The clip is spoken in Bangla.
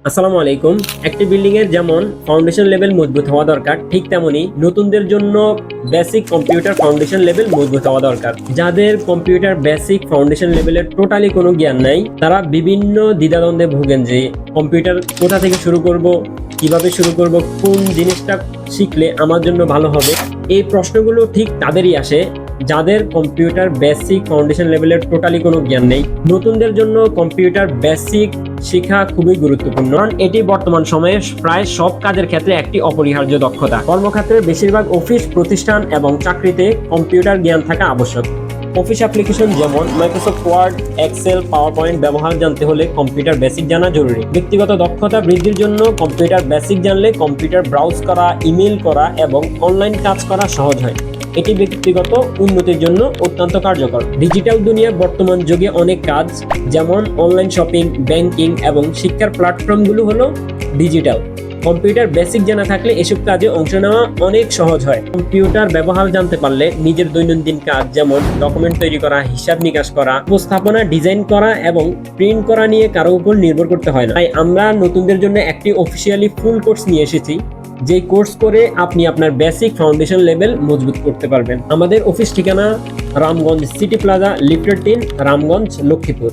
আসসালামু আলাইকুম। একটি বিল্ডিং এর যেমন ফাউন্ডেশন লেভেল মজবুত হওয়া দরকার, ঠিক তেমনি নতুনদের জন্য বেসিক কম্পিউটার ফাউন্ডেশন লেভেল মজবুত হওয়া দরকার। যাদের কম্পিউটার বেসিক ফাউন্ডেশন লেভেলের টোটালি কোনো জ্ঞান নাই, তারা বিভিন্ন দ্বিধাদ্বন্দ্বে ভোগেন যে কম্পিউটার কোথা থেকে শুরু করব, কিভাবে শুরু করব, কোন জিনিসটা শিখলে আমার জন্য ভালো হবে। এই প্রশ্নগুলো ঠিক তাদেরই আসে যাদের কম্পিউটার বেসিক ফাউন্ডেশন লেভেলের টোটালি কোনো জ্ঞান নেই। নতুনদের জন্য কম্পিউটার বেসিক শেখা খুবই গুরুত্বপূর্ণ, কারণ এটি বর্তমান সময়ে প্রায় সব কাজের ক্ষেত্রে একটি অপরিহার্য দক্ষতা। কর্মক্ষেত্রের বেশিরভাগ অফিস প্রতিষ্ঠান এবং চাকরিতে কম্পিউটার জ্ঞান থাকা আবশ্যক। অফিস অ্যাপ্লিকেশন যেমন Microsoft Word, Excel, PowerPoint ব্যবহার জানতে হলে কম্পিউটার বেসিক জানা জরুরি। ব্যক্তিগত দক্ষতা বৃদ্ধির জন্য কম্পিউটার বেসিক জানলে কম্পিউটার ব্রাউজ করা, ইমেল করা এবং অনলাইন কাজ করা সহজ হয়। এটি ব্যক্তিগত উন্নতির জন্য অত্যন্ত কার্যকর। ডিজিটাল দুনিয়ার বর্তমান যুগে অনেক কাজ যেমন অনলাইন শপিং, ব্যাংকিং এবং শিক্ষার প্ল্যাটফর্মগুলো হলো ডিজিটাল। কম্পিউটার বেসিক জানা থাকলে এসব কাজে অংশ নেওয়া অনেক সহজ হয়। কম্পিউটার ব্যবহার জানতে পারলে নিজের দৈনন্দিন কাজ যেমন ডকুমেন্ট তৈরি করা, হিসাব নিকাশ করা, উপস্থাপনা ডিজাইন করা এবং প্রিন্ট করা নিয়ে কারো উপর নির্ভর করতে হয় না। তাই আমরা নতুনদের জন্য একটি অফিসিয়ালি ফুল কোর্স নিয়ে এসেছি, যে কোর্স করে আপনি আপনার বেসিক ফাউন্ডেশন লেভেল মজবুত করতে পারবেন। আমাদের অফিস ঠিকানা Ramganj city plaza, lifted 3, Ramganj, Lakshmipur.